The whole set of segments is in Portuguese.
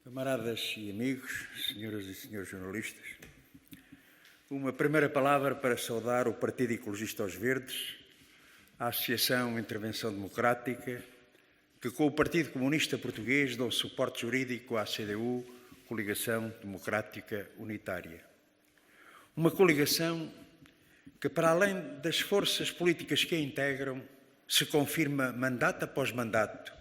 Camaradas e amigos, senhoras e senhores jornalistas, uma primeira palavra para saudar o Partido Ecologista aos Verdes, a Associação Intervenção Democrática, que com o Partido Comunista Português dão suporte jurídico à CDU, Coligação Democrática Unitária. Uma coligação que, para além das forças políticas que a integram, se confirma mandato após mandato,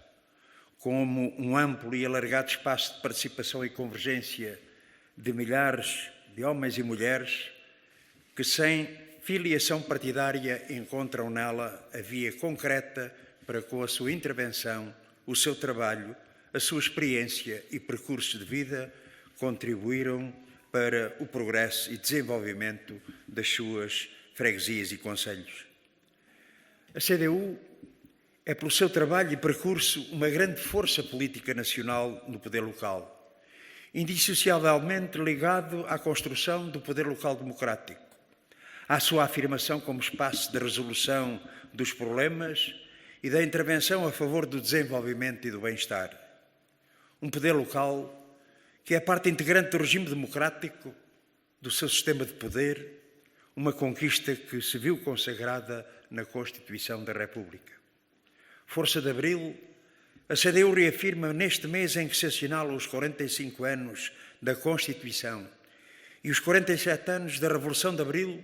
como um amplo e alargado espaço de participação e convergência de milhares de homens e mulheres que, sem filiação partidária, encontram nela a via concreta para, com a sua intervenção, o seu trabalho, a sua experiência e percurso de vida, contribuíram para o progresso e desenvolvimento das suas freguesias e concelhos. A CDU é, pelo seu trabalho e percurso, uma grande força política nacional no poder local, indissociavelmente ligado à construção do poder local democrático, à sua afirmação como espaço de resolução dos problemas e da intervenção a favor do desenvolvimento e do bem-estar. Um poder local que é parte integrante do regime democrático, do seu sistema de poder, uma conquista que se viu consagrada na Constituição da República. Força de Abril, a CDU reafirma neste mês em que se assinalam os 45 anos da Constituição e os 47 anos da Revolução de Abril,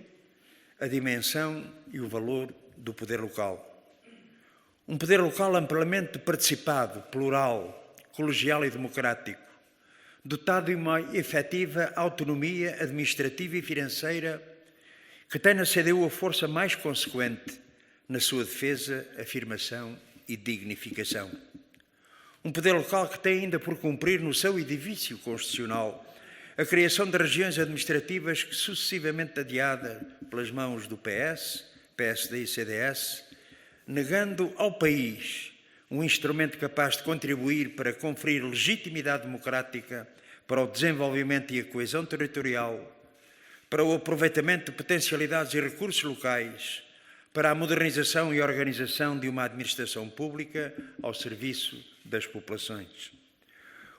a dimensão e o valor do poder local. Um poder local amplamente participado, plural, colegial e democrático, dotado de uma efetiva autonomia administrativa e financeira que tem na CDU a força mais consequente na sua defesa, afirmação e dignificação. Um poder local que tem ainda por cumprir no seu edifício constitucional a criação de regiões administrativas que, sucessivamente adiada pelas mãos do PS, PSD e CDS, negando ao país um instrumento capaz de contribuir para conferir legitimidade democrática para o desenvolvimento e a coesão territorial, para o aproveitamento de potencialidades e recursos locais, para a modernização e organização de uma administração pública ao serviço das populações.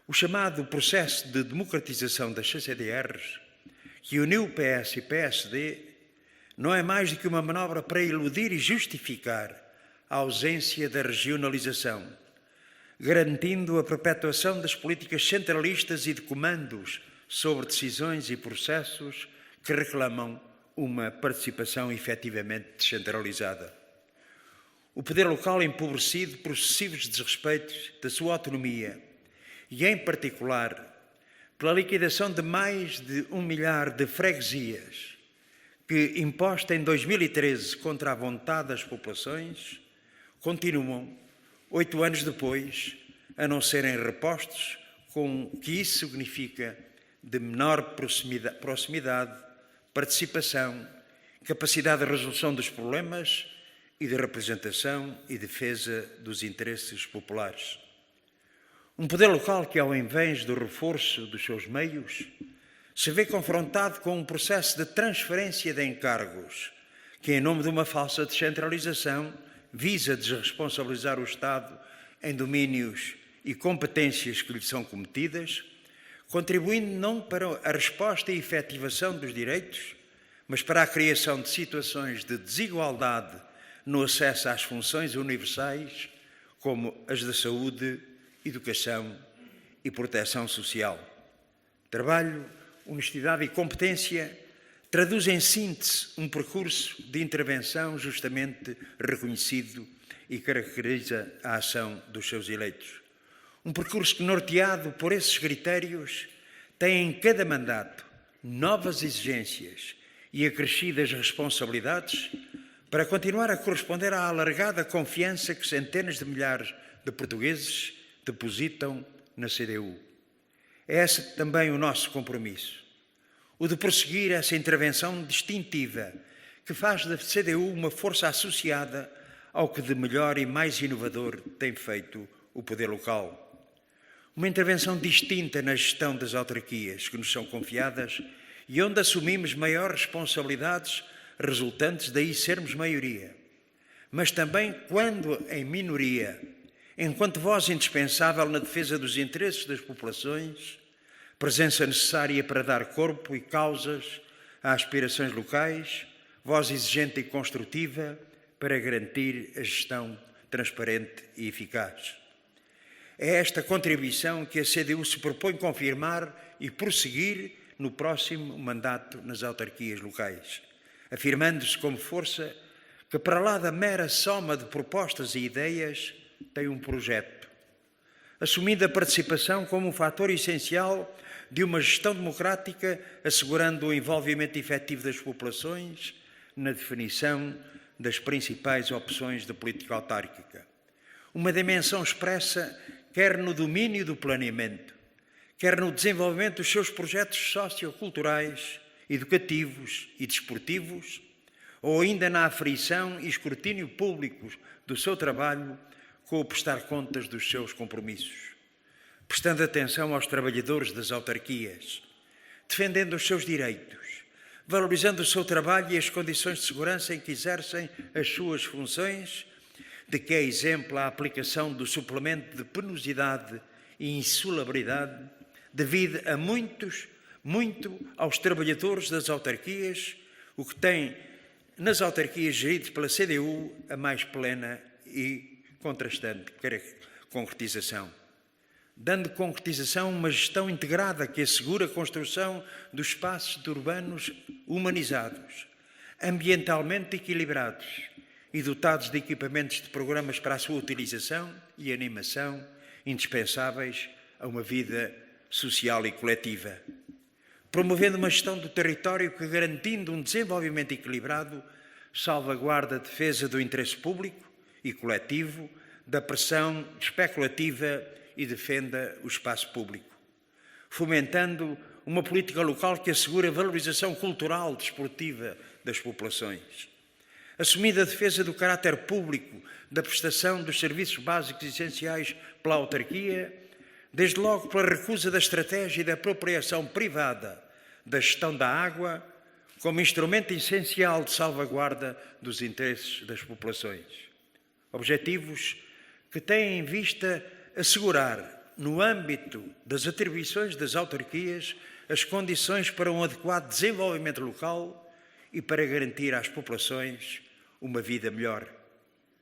O chamado processo de democratização das CCDRs, que uniu PS e PSD, não é mais do que uma manobra para iludir e justificar a ausência da regionalização, garantindo a perpetuação das políticas centralistas e de comandos sobre decisões e processos que reclamam uma participação efetivamente descentralizada. O poder local empobrecido por sucessivos desrespeitos da sua autonomia e, em particular, pela liquidação de mais de 1 milhar de freguesias que, imposta em 2013 contra a vontade das populações, continuam, 8 anos depois, a não serem repostos, com o que isso significa de menor proximidade, participação, capacidade de resolução dos problemas e de representação e defesa dos interesses populares. Um poder local que, ao invés do reforço dos seus meios, se vê confrontado com um processo de transferência de encargos que, em nome de uma falsa descentralização, visa desresponsabilizar o Estado em domínios e competências que lhe são cometidas, contribuindo não para a resposta e efetivação dos direitos, mas para a criação de situações de desigualdade no acesso às funções universais, como as da saúde, educação e proteção social. Trabalho, honestidade e competência traduzem em síntese um percurso de intervenção justamente reconhecido e caracteriza a ação dos seus eleitos. Um percurso que, norteado por esses critérios, tem em cada mandato novas exigências e acrescidas responsabilidades para continuar a corresponder à alargada confiança que centenas de milhares de portugueses depositam na CDU. É esse também o nosso compromisso, o de prosseguir essa intervenção distintiva que faz da CDU uma força associada ao que de melhor e mais inovador tem feito o poder local. Uma intervenção distinta na gestão das autarquias que nos são confiadas e onde assumimos maiores responsabilidades resultantes daí sermos maioria, mas também, quando em minoria, enquanto voz indispensável na defesa dos interesses das populações, presença necessária para dar corpo e causas a aspirações locais, voz exigente e construtiva para garantir a gestão transparente e eficaz. É esta contribuição que a CDU se propõe confirmar e prosseguir no próximo mandato nas autarquias locais, afirmando-se como força que, para lá da mera soma de propostas e ideias, tem um projeto, assumindo a participação como um fator essencial de uma gestão democrática, assegurando o envolvimento efetivo das populações na definição das principais opções de política autárquica. Uma dimensão expressa quer no domínio do planeamento, quer no desenvolvimento dos seus projetos socioculturais, educativos e desportivos, ou ainda na aferição e escrutínio públicos do seu trabalho, com o prestar contas dos seus compromissos, prestando atenção aos trabalhadores das autarquias, defendendo os seus direitos, valorizando o seu trabalho e as condições de segurança em que exercem as suas funções, de que é exemplo a aplicação do suplemento de penosidade e insalubridade, devido a muito aos trabalhadores das autarquias, o que tem nas autarquias geridas pela CDU a mais plena e contrastante concretização, dando concretização a uma gestão integrada que assegura a construção dos espaços urbanos humanizados, ambientalmente equilibrados e dotados de equipamentos de programas para a sua utilização e animação indispensáveis a uma vida social e coletiva, promovendo uma gestão do território que, garantindo um desenvolvimento equilibrado, salvaguarda a defesa do interesse público e coletivo, da pressão especulativa e defenda o espaço público, fomentando uma política local que assegure a valorização cultural e desportiva das populações, assumindo a defesa do caráter público da prestação dos serviços básicos essenciais pela autarquia, desde logo pela recusa da estratégia e da apropriação privada da gestão da água como instrumento essencial de salvaguarda dos interesses das populações. Objetivos que têm em vista assegurar, no âmbito das atribuições das autarquias, as condições para um adequado desenvolvimento local e para garantir às populações uma vida melhor.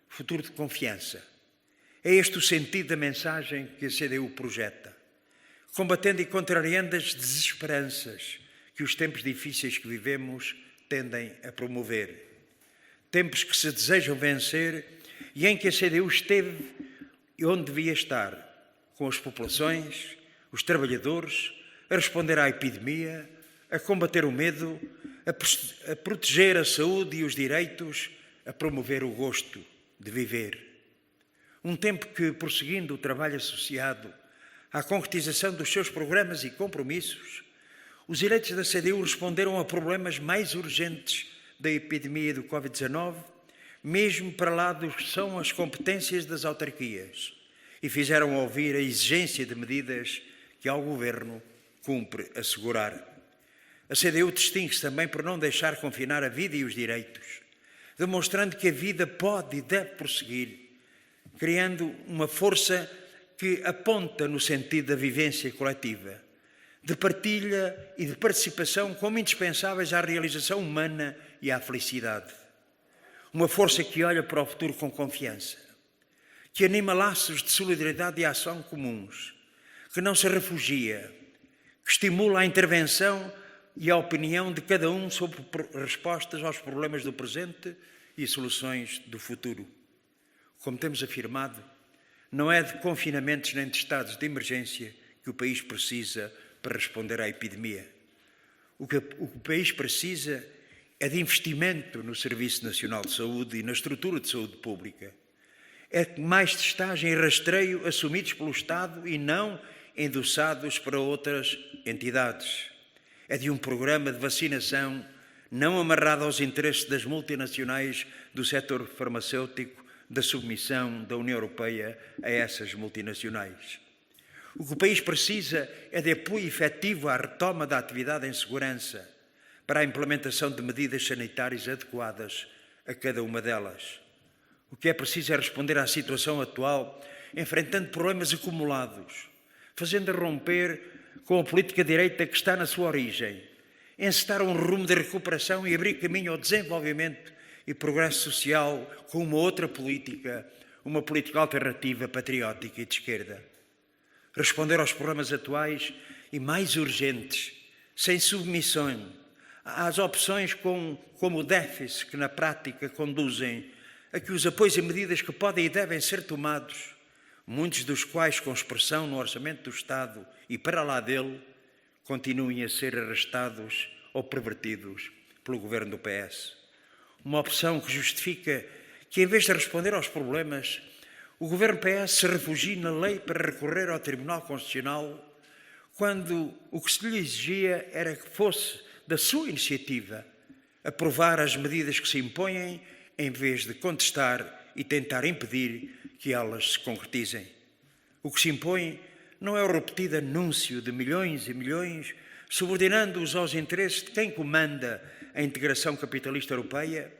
Futuro de confiança. É este o sentido da mensagem que a CDU projeta, combatendo e contrariando as desesperanças que os tempos difíceis que vivemos tendem a promover. Tempos que se desejam vencer e em que a CDU esteve onde devia estar, com as populações, os trabalhadores, a responder à epidemia, a combater o medo, a proteger a saúde e os direitos, a promover o gosto de viver. Um tempo que, prosseguindo o trabalho associado à concretização dos seus programas e compromissos, os eleitos da CDU responderam a problemas mais urgentes da epidemia do Covid-19, mesmo para lá do que são as competências das autarquias, e fizeram ouvir a exigência de medidas que ao Governo cumpre assegurar. A CDU distingue-se também por não deixar confinar a vida e os direitos, demonstrando que a vida pode e deve prosseguir, criando uma força que aponta no sentido da vivência coletiva, de partilha e de participação como indispensáveis à realização humana e à felicidade. Uma força que olha para o futuro com confiança, que anima laços de solidariedade e ação comuns, que não se refugia, que estimula a intervenção e a opinião de cada um sobre respostas aos problemas do presente e soluções do futuro. Como temos afirmado, não é de confinamentos nem de estados de emergência que o país precisa para responder à epidemia. O que o país precisa é de investimento no Serviço Nacional de Saúde e na estrutura de saúde pública. É de mais testagem e rastreio assumidos pelo Estado e não endossados para outras entidades. É de um programa de vacinação não amarrado aos interesses das multinacionais do setor farmacêutico, da submissão da União Europeia a essas multinacionais. O que o país precisa é de apoio efetivo à retoma da atividade em segurança, para a implementação de medidas sanitárias adequadas a cada uma delas. O que é preciso é responder à situação atual enfrentando problemas acumulados, fazendo romper com a política de direita que está na sua origem, encetar um rumo de recuperação e abrir caminho ao desenvolvimento e progresso social com uma outra política, uma política alternativa, patriótica e de esquerda. Responder aos problemas atuais e mais urgentes, sem submissão às opções como o déficit, que na prática conduzem a que os apoios e medidas que podem e devem ser tomados, muitos dos quais com expressão no orçamento do Estado e para lá dele, continuem a ser arrastados ou pervertidos pelo governo do PS. Uma opção que justifica que, em vez de responder aos problemas, o governo PS se refugie na lei para recorrer ao Tribunal Constitucional, quando o que se lhe exigia era que fosse da sua iniciativa aprovar as medidas que se impõem, em vez de contestar e tentar impedir que elas se concretizem. O que se impõe não é o repetido anúncio de milhões e milhões, subordinando-os aos interesses de quem comanda a integração capitalista europeia,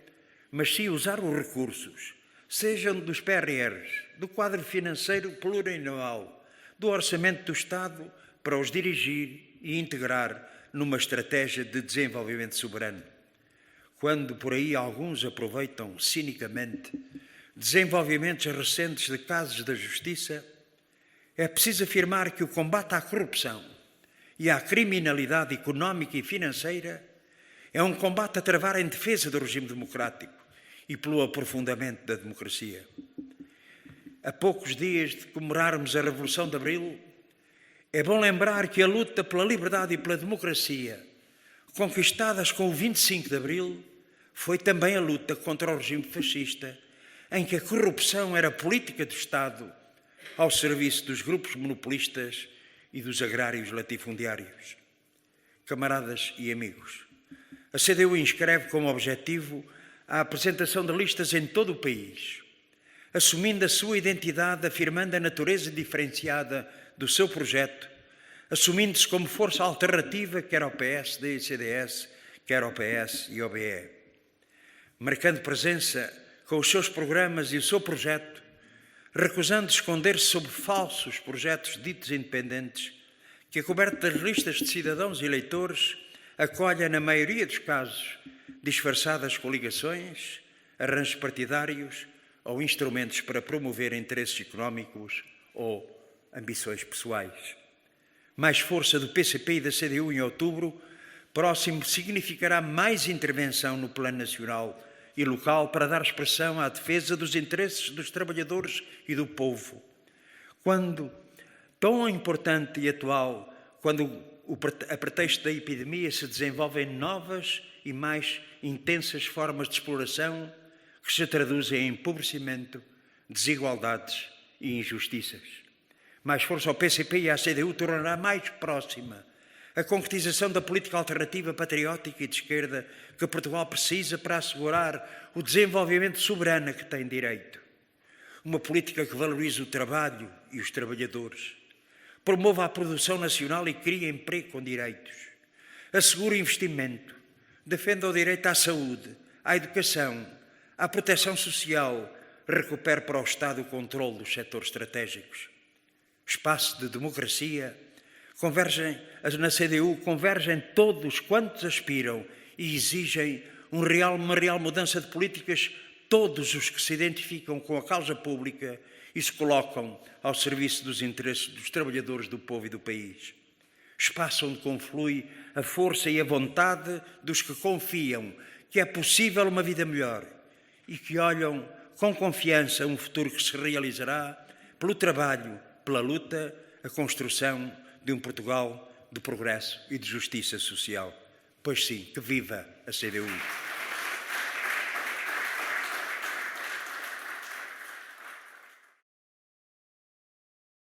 mas sim usar os recursos, sejam dos PRRs, do quadro financeiro plurianual, do orçamento do Estado, para os dirigir e integrar numa estratégia de desenvolvimento soberano. Quando por aí alguns aproveitam cinicamente desenvolvimentos recentes de casos da Justiça, é preciso afirmar que o combate à corrupção e à criminalidade económica e financeira é um combate a travar em defesa do regime democrático e pelo aprofundamento da democracia. A poucos dias de comemorarmos a Revolução de Abril, é bom lembrar que a luta pela liberdade e pela democracia, conquistadas com o 25 de Abril, foi também a luta contra o regime fascista, em que a corrupção era política do Estado ao serviço dos grupos monopolistas e dos agrários latifundiários. Camaradas e amigos, a CDU inscreve como objetivo a apresentação de listas em todo o país, assumindo a sua identidade, afirmando a natureza diferenciada do seu projeto, assumindo-se como força alternativa quer ao PSD e CDS, quer ao PS e ao BE. Marcando presença com os seus programas e o seu projeto, recusando esconder-se sob falsos projetos ditos independentes, que a coberta das listas de cidadãos e eleitores acolha, na maioria dos casos, disfarçadas coligações, arranjos partidários ou instrumentos para promover interesses económicos ou ambições pessoais. Mais força do PCP e da CDU em outubro próximo significará mais intervenção no plano nacional e local para dar expressão à defesa dos interesses dos trabalhadores e do povo. Quando, tão importante e atual, quando a pretexto da epidemia se desenvolvem novas e mais intensas formas de exploração que se traduzem em empobrecimento, desigualdades e injustiças. Mais força ao PCP e à CDU tornará mais próxima a concretização da política alternativa patriótica e de esquerda que Portugal precisa para assegurar o desenvolvimento soberano a que tem direito. Uma política que valorize o trabalho e os trabalhadores, promova a produção nacional e crie emprego com direitos, assegure investimento, defenda o direito à saúde, à educação, à proteção social, recupere para o Estado o controle dos setores estratégicos. Espaço de democracia, na CDU convergem todos quantos aspiram e exigem uma real mudança de políticas, todos os que se identificam com a causa pública e se colocam ao serviço dos interesses dos trabalhadores, do povo e do país. Espaço onde conflui a força e a vontade dos que confiam que é possível uma vida melhor e que olham com confiança um futuro que se realizará pelo trabalho, pela luta, a construção de um Portugal de progresso e de justiça social. Pois sim, que viva a CDU!